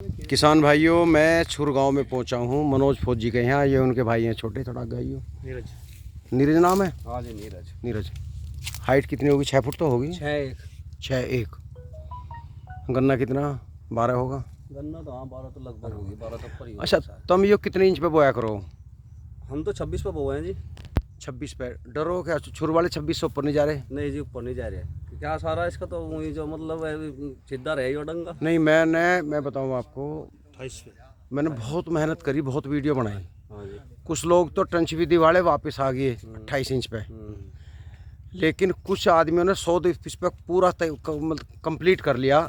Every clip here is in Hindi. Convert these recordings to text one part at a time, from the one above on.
किसान भाइयों, मैं छुर गांव में पहुंचा हूं मनोज फौजी के यहाँ। ये उनके भाई हैं छोटे, थोड़ा गाइयो। नीरज नाम है। हाँ जी, नीरज। हाइट कितनी होगी? 6 फुट तो होगी। 6'1". गन्ना कितना? 12 होगा। गन्ना तो हाँ 12 तो लगभग होगी, 12 तो ऊपर ही होगा। अच्छा, तुम ये कितने इंच पे बोया करो? हम तो 26 पे बोए हैं जी। 26 पे। डरो क्या? छुर वाले 26 से ऊपर नहीं जा रहे? नहीं जी, ऊपर नहीं जा रहे। क्या सारा इसका तो वही जो मतलब सीधा रहे यो डंगा। नहीं, मैं बताऊँ आपको, 28 पे। मैंने बहुत मेहनत करी, बहुत वीडियो बनाई। हाँ जी। कुछ लोग तो टंच विधि वाले वापस आ गए 28 इंच पे, लेकिन कुछ आदमियों ने 100 पे पूरा मतलब कंप्लीट कर लिया।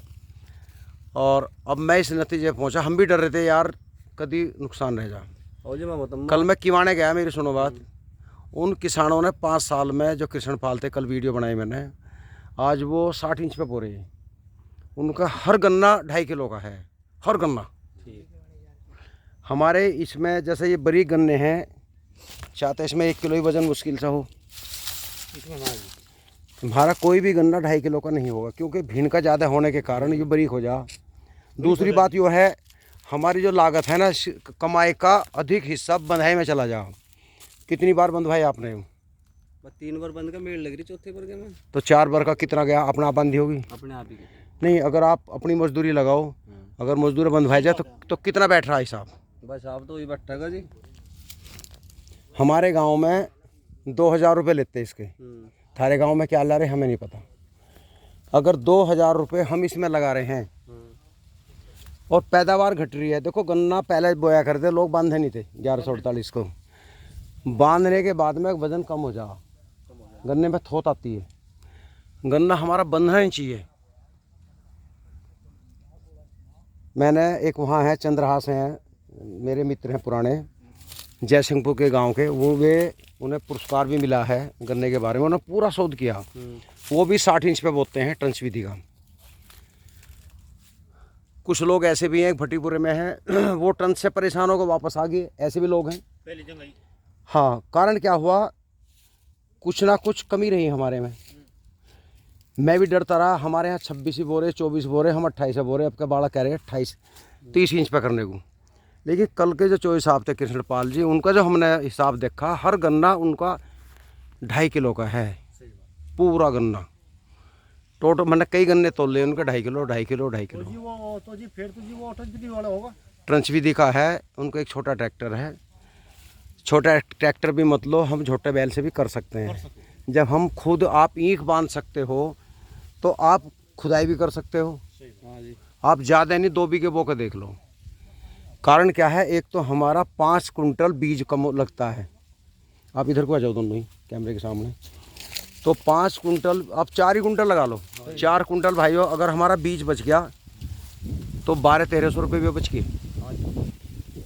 और अब मैं इस नतीजे पे पहुंचा। हम भी डर रहे थे यार कभी नुकसान रह जा। और जी मैं बताऊँ, कल मैं किवाने गया, मेरी सुनो बात। उन किसानों ने 5 साल में जो कृष्ण पालते, कल वीडियो बनाई मैंने, आज वो 60 इंच पे बो रहे हैं। उनका हर गन्ना 2.5 किलो का है, हर गन्ना। हमारे इसमें जैसे ये बरीक गन्ने हैं, चाहते इसमें 1 किलो ही वजन मुश्किल से हो। तुम्हारा कोई भी गन्ना 2.5 किलो का नहीं होगा, क्योंकि भीड़ का ज़्यादा होने के कारण ये बरीक हो जा। दूसरी बात यो है, हमारी जो लागत है ना, कमाई का अधिक हिस्सा बंधाई में चला जाओ। कितनी बार बंधवाई आपने? 3 बार बंद का मेड़ लग रही, चौथे बार के में तो 4 बार का कितना गया? अपना आप बंधी होगी अपने आप ही। नहीं, अगर आप अपनी मजदूरी लगाओ, अगर मजदूर बंधवाई जाए तो कितना बैठ रहा है हिसाब? बस आप तो वही बैठेगा जी। हमारे गांव में 2000 रुपये लेते इसके। थारे गांव में क्या ला रहे हमें नहीं पता। अगर 2000 रुपये हम इसमें लगा रहे हैं और पैदावार घट रही है। देखो, गन्ना पहले बोया करते लोग, बांधे नहीं थे 1148 को। बांधने के बाद में वजन कम हो जा, गन्ने में थोत आती है। गन्ना हमारा बंधना ही चाहिए। मैंने एक वहाँ है, चंद्रहास हैं, मेरे मित्र हैं पुराने, जयसिंहपुर के गांव के। उन्हें पुरस्कार भी मिला है गन्ने के बारे में। उन्होंने पूरा शोध किया। वो भी 60 इंच पे बोते हैं, ट्रंच विधि का। कुछ लोग ऐसे भी हैं, भट्टीपुरे में हैं, वो ट्रंच से परेशान होकर वापस आ गए। ऐसे भी लोग हैं। हाँ, कारण क्या हुआ? कुछ ना कुछ कमी रही हमारे में। मैं भी डरता रहा। हमारे यहाँ 26 ही बोरे, 24 बोरे, हम 28 बोरे। अब के बाड़ा कह रहे हैं 30 इंच पे करने को। लेकिन कल के जो चोई साहब थे कृष्णपाल जी, उनका जो हमने हिसाब देखा, हर गन्ना उनका 2.5 किलो का है, पूरा गन्ना टोटल। मैंने कई गन्ने तोल लिए उनके, 2.5 किलो 2.5 किलो 2.5 किलो। तो जी फिर तो जी वो ट्रंच विधि वाला होगा। ट्रंच विधि का है। उनको एक छोटा ट्रैक्टर है। छोटा ट्रैक्टर भी मतलब हम छोटे बैल से भी कर सकते हैं। जब हम खुद आप ईख बांध सकते हो तो आप खुदाई भी कर सकते हो। आप ज़्यादा नहीं, 2 बीघे बो के देख लो। कारण क्या है? एक तो हमारा 5 कुंटल बीज कम लगता है। आप इधर को आ जाओ दोनों ही कैमरे के सामने। तो 5 कुंटल, आप 4 ही कुंटल लगा लो। 4 कुंटल भाइयों, अगर हमारा बीज बच गया तो 1200-1300 रुपये भी बच गए।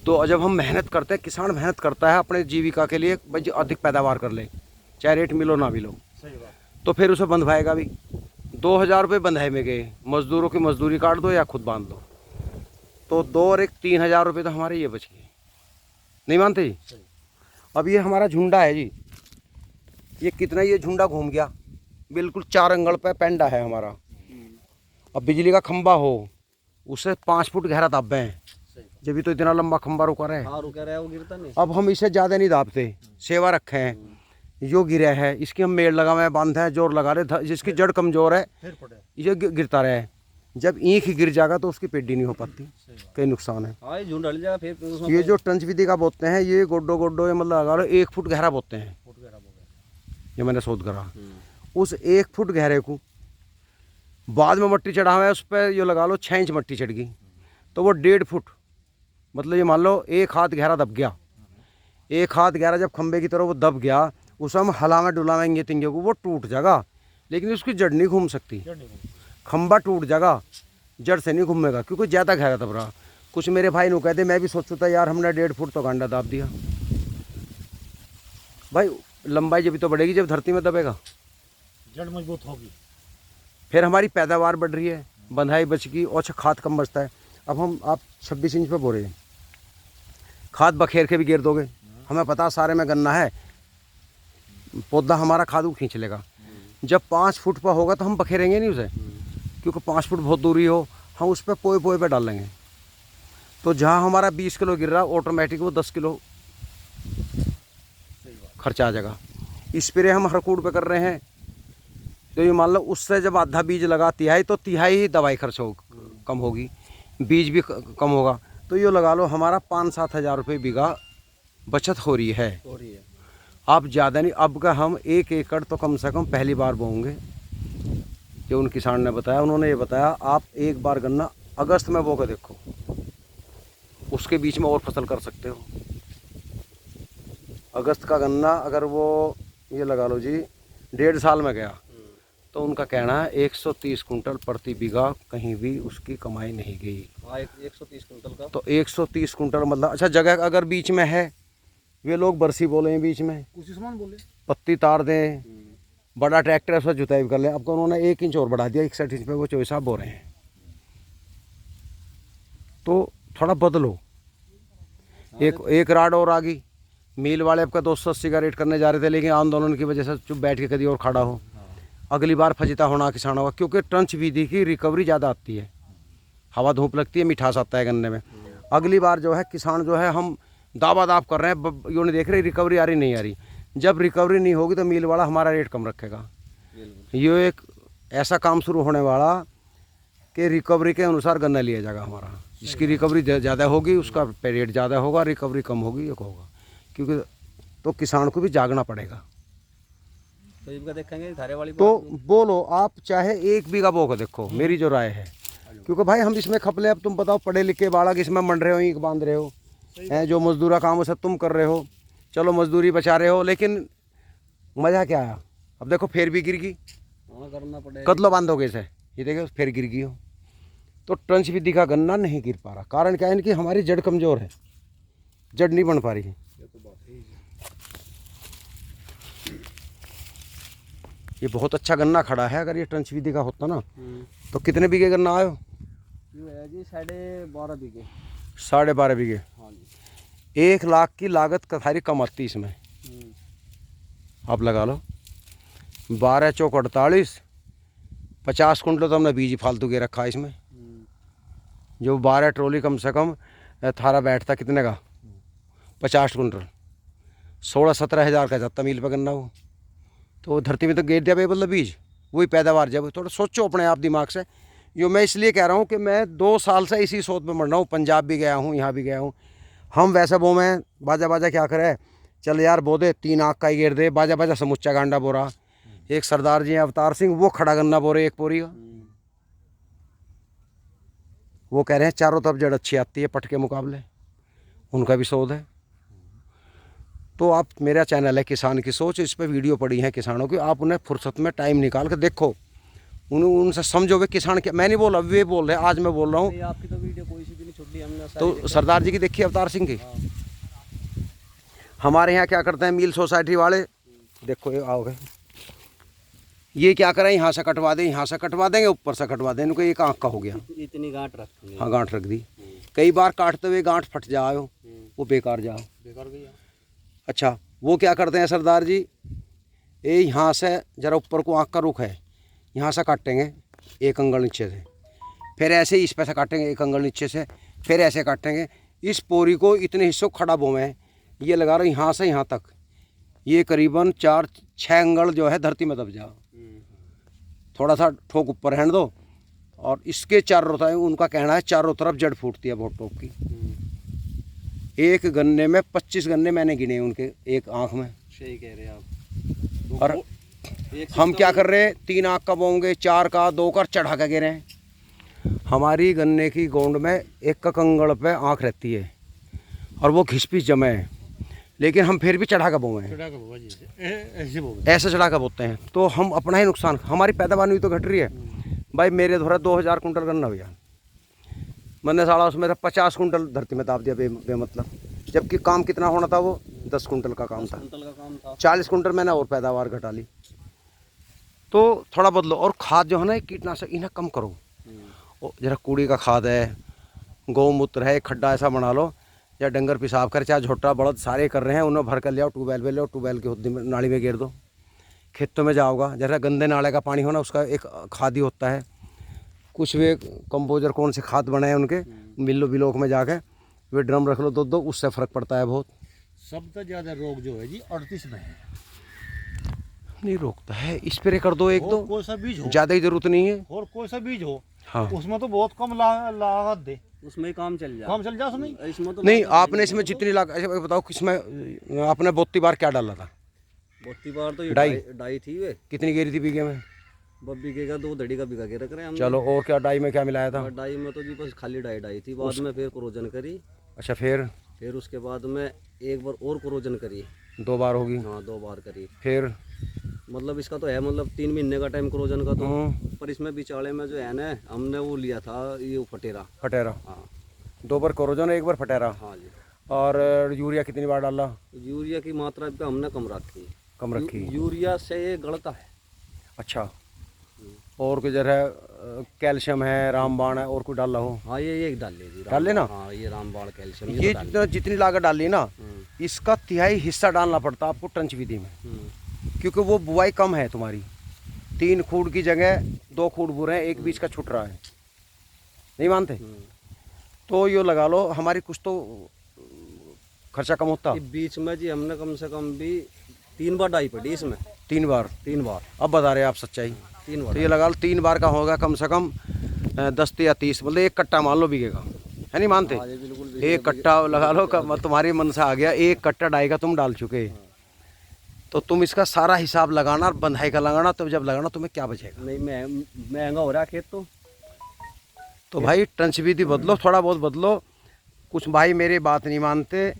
तो जब हम मेहनत करते हैं, किसान मेहनत करता है अपने जीविका के लिए, भाई अधिक पैदावार कर ले, चाहे रेट मिलो ना मिलो, तो फिर उसे बंधवाएगा भी। 2000 रुपये बंधाई में गए, मजदूरों की मजदूरी काट दो या खुद बांध दो, तो 2 और 1 3000 रुपये तो हमारे ये बच गए। नहीं मानते जी? अब ये हमारा झुंडा है जी, ये कितना, ये झुंडा घूम गया बिल्कुल 4 अंगल पे पेंडा है हमारा। अब बिजली का खंबा हो, उसे 5 फुट गहरा दाबे हैं, जब भी तो इतना लंबा खंबा रुका रहे। हाँ, रुका रहा है, वो गिरता नहीं। अब हम इसे ज़्यादा नहीं दाबते, सेवा रखे हैं। जो गिरा है इसकी हम मेड़ लगा हुआ है, बांधे हैं, जोर लगा रहे। जिसकी जड़ कमज़ोर है ये गिरता रहे। जब ईंख गिर जाएगा तो उसकी पेडी नहीं हो पाती, कई नुकसान है। हाँ, झुंड हल जाएगा फिर। ये जो ट्रंच विधि का बोते हैं, ये गोड्डो ये मतलब लगा लो 1 फुट गहरा बोते हैं। ये मैंने शोध करा। उस 1 फुट गहरे को बाद में मट्टी चढ़ा हुआ है, उस पर ये लगा लो 6 इंच मट्टी चढ़ गई, तो वो 1.5 फुट, मतलब ये मान लो 1 हाथ गहरा दब गया। 1 हाथ गहरा जब खंबे की तरह वो दब गया, उसे हम हलावे डुलावेंगे तिंगे को, वो टूट जाएगा, लेकिन उसकी जड़ नहीं घूम सकती। खंबा टूट जाएगा, जड़ से नहीं घूमेगा, क्योंकि ज़्यादा गहरा दब रहा। कुछ मेरे भाई ने कहते, मैं भी सोचता था यार हमने 1.5 फुट तो गांडा दाब दिया। भाई लंबाई जब तो बढ़ेगी जब धरती में दबेगा, जड़ मजबूत होगी, फिर हमारी पैदावार बढ़ रही है, बंधाई बच गई और खाद कम बचता है। अब आप 26 इंच पे बो रहे हैं, खाद बखेर के भी गिर दोगे, हमें पता सारे में गन्ना है, पौधा हमारा खाद को खींच लेगा। जब 5 फुट पर होगा तो हम बखेरेंगे नहीं उसे, क्योंकि 5 फुट बहुत दूरी हो, हम उस पर पोए पोए पे डाल लेंगे। तो जहाँ हमारा 20 किलो गिर रहा ऑटोमेटिक वो 10 किलो खर्चा आ जाएगा। स्प्रे हम हर कूड़ पे कर रहे हैं, तो ये मान लो उससे जब आधा बीज लगा तिहाई, तो तिहाई ही दवाई खर्च हो कम होगी, बीज भी कम होगा। तो ये लगा लो हमारा 5-7 हज़ार रुपये बीघा बचत हो रही है। अब ज़्यादा नहीं, अब का हम 1 एकड़ तो कम से कम पहली बार बोएंगे। जो उन किसान ने बताया, उन्होंने ये बताया आप एक बार गन्ना अगस्त में बो के देखो, उसके बीच में और फसल कर सकते हो। अगस्त का गन्ना अगर वो ये लगा लो जी 1.5 साल में गया, तो उनका कहना है 130 कुंटल प्रति बीघा कहीं भी उसकी कमाई नहीं गई। 130 कुंटल का, तो 130 कुंटल मतलब, अच्छा जगह अगर बीच में है, वे लोग बरसी बोले हैं बीच में, उसी समान बोले, पत्ती तार दें, बड़ा ट्रैक्टर से जुताई कर लें। अब तो उन्होंने 1 इंच और बढ़ा दिया, 61 इंच पे वो 24 बो रहे हैं। तो थोड़ा बदलो, एक राड और आ गई। मील वाले आपका 280 का रेट करने जा रहे थे, लेकिन आंदोलन की वजह से चुप बैठ के कभी और खड़ा हो। अगली बार फजीता होना किसान होगा, क्योंकि ट्रंच विधि की रिकवरी ज़्यादा आती है, हवा धूप लगती है, मिठास आता है गन्ने में। अगली बार जो है किसान जो है, हम दावा दाव कर रहे हैं, यो नहीं देख रहे रिकवरी आ रही नहीं आ रही। जब रिकवरी नहीं होगी तो मील वाला हमारा रेट कम रखेगा। ये एक ऐसा काम शुरू होने वाला कि रिकवरी के अनुसार गन्ना लिया जाएगा हमारा। जिसकी रिकवरी ज़्यादा होगी उसका रेट ज़्यादा होगा, रिकवरी कम होगी ये होगा, क्योंकि तो किसान को भी जागना पड़ेगा। तो इनका देखेंगे धारे वाली तो बोलो आप चाहे 1 बीघा बो के देखो, मेरी जो राय है, क्योंकि भाई हम इसमें खपले, अब तुम बताओ पढ़े लिखे बालक इसमें मंड रहे हो, ईंट बांध रहे हो, हैं जो मजदूरा काम हो सब तुम कर रहे हो, चलो मजदूरी बचा रहे हो, लेकिन मज़ा क्या आया? अब देखो फिर भी गिर गई, करना पड़ेगा, कतलो बांधोगे इसे, ये देखो फिर गिर गई हो। तो ट्रंच विधि का गन्ना नहीं गिर पा रहा, कारण क्या है? इनकी हमारी जड़ कमज़ोर है, जड़ नहीं बन पा रही है। ये बहुत अच्छा गन्ना खड़ा है, अगर ये ट्रंच विधि का होता ना तो कितने बीघे गन्ना आयो? है जी 12.5 बीघे। 12.5 बीघे। हाँ जी। 1 लाख की लागत कथारी कम आती इसमें, आप लगा लो 12 चौक 48, 50 कुंटल तो हमने बीज फालतू के रखा है इसमें। जो 12 ट्रॉली कम से कम थारा बैठता कितने का? 50 कुंटल, 16-17 हज़ार का जाता मील पर गन्ना वो। तो धरती में तो गेर दिया मतलब बीज, वही पैदावार। जब थोड़ा सोचो अपने आप दिमाग से। यो मैं इसलिए कह रहा हूँ कि मैं 2 साल से इसी सोच में मर रहा हूँ। पंजाब भी गया हूँ, यहाँ भी गया हूँ। हम वैसे बो में बाजा क्या करे, चल यार बो दे, 3 आँख का ही गेर दे, बाजा समुच्चा गांडा बो रहा। एक सरदार जी अवतार सिंह, वो खड़ा गन्ना बो रहे 1 पोरी का। वो कह रहे हैं चारों तरफ जड़ अच्छी आती है पट के मुकाबले, उनका भी शोध है। तो आप, मेरा चैनल है किसान की सोच, इस पर वीडियो पड़ी है किसानों की, आप उन्हें फुर्सत में टाइम निकाल कर देखो, उनसे समझो वे किसान क्या। मैं नहीं बोल रहा, वे बोल रहे, आज मैं बोल रहा हूँ। आपकी तो वीडियो कोई सी भी नहीं छुट्टी हमने, तो सरदार जी की देखिए, अवतार सिंह की। हमारे यहाँ क्या करते हैं मील सोसाइटी वाले, देखो ये आओगे, ये क्या करें, यहाँ से कटवा दें, यहाँ से कटवा देंगे, ऊपर से कटवा दें, इनको 1 आँख का हो गया। इतनी गांठ रखेंगे। हाँ गांठ रख दी, कई बार काटते हुए गांठ फट जाओ, वो बेकार जाओ, बेकार गया। अच्छा वो क्या करते हैं सरदार जी, ये यहाँ से जरा ऊपर को आँख का रुख है, यहाँ से काटेंगे 1 अंगल नीचे से, फिर ऐसे इस पे से काटेंगे 1 अंगल नीचे से, फिर ऐसे काटेंगे। इस पोरी को इतने हिस्सों खड़ा बोवें, ये लगा रहे यहाँ से यहाँ तक, ये करीबन 4-6 अंगल जो है धरती में दब जाओ, थोड़ा सा ठोक ऊपर रहने दो। और इसके चारों तरफ, उनका कहना है चारों तरफ जड़ फूटती है बहुत टोप की। 1 गन्ने में 25 गन्ने मैंने गिने उनके 1 आँख में। सही कह रहे हैं आप। और हम क्या कर रहे हैं, 3 आँख का बोंगे, 4 का, 2 का चढ़ा के गिरे हैं। हमारी गन्ने की गोंड में 1 कंगड़ पे आँख रहती है और वो घिस-पिस जमे है, लेकिन हम फिर भी चढ़ा कर बोए हैं, ऐसे चढ़ा कर बोते हैं। तो हम अपना ही नुकसान, हमारी पैदावार भी तो घट रही है भाई। मेरे धोरा 2000 कुंटल गन्ना भैया, मैंने साला उसमें 50 कुंटल धरती में दाब दिया बेमतलब, जबकि काम कितना होना था, वो 10 कुंटल का काम था। 40 कुंटल मैंने और पैदावार घटा ली। तो थोड़ा बदलो। और खाद जो है ना, कीटनाशक इन्हें कम करो। जरा कूड़ी का खाद है, गौमूत्र है, खड्डा ऐसा बना लो, या डंगर पेशाब कर, चाहे झोटा बड़द सारे कर रहे हैं, उन्हें भर कर ले आओ, ट्यूबवेल पे ले आओ, ट्यूबवेल की होती नाली में गिर दो, खेतों में जाओगा। जरा गंदे नाले का पानी होना, उसका एक खाद ही होता है। कुछ वे कंपोजर कौन से खाद बनाए उनके मिलो बिलोक में जाके, वे ड्रम रख लो दो, उससे फ़र्क पड़ता है बहुत। सबसे ज़्यादा रोग जो है जी 38 में है। नहीं रोकता है, स्प्रे कर दो एक और दो, कोई सा बीज हो, ज़्यादा ही ज़रूरत नहीं है। और कोई सा बीज हो, हाँ उसमें तो बहुत कम लागत दे, उसमें ही काम चल जाए। काम चल जाए उसमें। इसमें तो नहीं, आपने इसमें जितनी बताओ किसमें आपने 32 बार क्या डाला था? 32 बार तो ये डाई? डाई थी वे। कितनी गेरी थी बीघे में? बीघे का 2 धड़ी का बीघा के रख रहे हैं हम। चलो, और क्या डाई में क्या मिलाया था? और डाई में तो जी बस खाली डाई थी, बाद में फिर क्रोजन करी, अच्छा, फिर उसके बाद में एक बार और क्रोजन करी। 2 बार होगी? हाँ 2 बार करी। फिर मतलब इसका तो है मतलब 3 महीने का टाइम क्रोजन का तो। हम्म, पर इसमें बिचाले में जो है ना, हमने वो लिया था ये फटेरा। फटेरा। हाँ 2 बार कोरोजन, 1 बार फटेरा। हाँ जी। और यूरिया कितनी बार डाला? यूरिया की मात्रा पे हमने कम रखी। कम रखी। यूरिया से ये गलता है। अच्छा, और कोई जरा कैल्शियम है, रामबाण है, और कोई डाला हो? हाँ ये एक डाल लीजिए। डाल लेना। हाँ ये रामबाण कैल्शियम ये तो डाल जितना जितनी लागत डाली ना, हम्म, इसका तिहाई हिस्सा डालना पड़ता आपको ट्रंच विधि में, हम्म, क्योंकि वो बुआई कम है तुम्हारी। 3 खूड़ की जगह 2 खूड़ बुरे हैं, एक बीच का छूट रहा है, नहीं मानते? तो यो लगा लो, हमारी कुछ तो खर्चा कम होता। ये बीच में जी हमने कम से कम भी 3 बार डाई पड़ी इसमें। 3 बार? 3 बार। अब बता रहे आप सच्चाई। 3 बार। तो ये लगा लो 3 बार का होगा कम से कम 10 या 30, मतलब 1 कट्टा मान लो बिकेगा, है नहीं मानते? हाँ, ये बिल्कुल 1 कट्टा लगा लो, तुम्हारे मन से आ गया 1 कट्टा डाई का तुम डाल चुके, तो तुम इसका सारा हिसाब लगाना और बंधाई का लगाना, तब जब लगाना तुम्हें क्या बचेगा? नहीं महंगा हो रहा है खेत तो भाई ट्रंच विधि बदलो, थोड़ा बहुत बदलो। कुछ भाई मेरी बात नहीं मानते,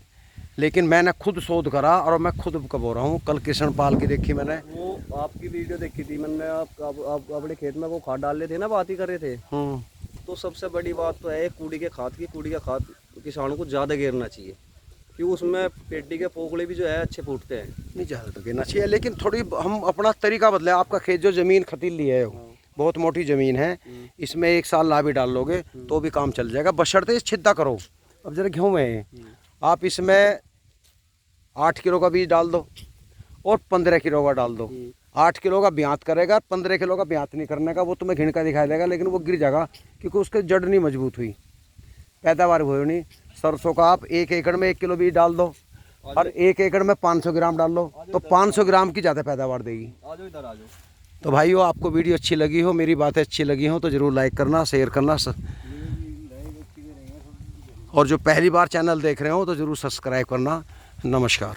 लेकिन मैंने खुद शोध करा और मैं खुद बोल रहा हूँ। कल कृष्ण पाल की देखी मैंने, वो आपकी वीडियो देखी थी मैंने। आप अपने खेत में वो खाद डाल रहे थे ना, बात ही कर रहे थे। तो सबसे बड़ी बात तो है कूड़ी के खाद किसानों को ज़्यादा घेरना चाहिए, कि उसमें पेटी के पोकड़े भी जो है अच्छे फूटते हैं। नहीं ज़्यादा तो गिरना चाहिए, लेकिन थोड़ी हम अपना तरीका बदले। आपका खेत जो ज़मीन खतीली है, बहुत मोटी ज़मीन है, इसमें 1 साल ला भी डाल लोगे तो भी काम चल जाएगा, बशर्ते छिद्दा करो। अब जरा गेहूँ में आप इसमें 8 किलो का बीज डाल दो और 15 किलो का डाल दो। 8 किलो का ब्यात करेगा, 15 किलो का ब्यात नहीं करने का, वो तुम्हें घिन का दिखाई देगा, लेकिन वो गिर जाएगा क्योंकि उसके जड़ नहीं मजबूत हुई, पैदावार हुई नहीं। सरसों का आप 1 एकड़ में 1 किलो बीज डाल दो और 1 एकड़ में 500 ग्राम डाल लो, तो 500 ग्राम की ज़्यादा पैदावार देगी। आ जाओ इधर आ जाओ। तो भाइयों, आपको वीडियो अच्छी लगी हो, मेरी बातें अच्छी लगी हो, तो ज़रूर लाइक करना, शेयर करना, और जो पहली बार चैनल देख रहे हो तो ज़रूर सब्सक्राइब करना। नमस्कार।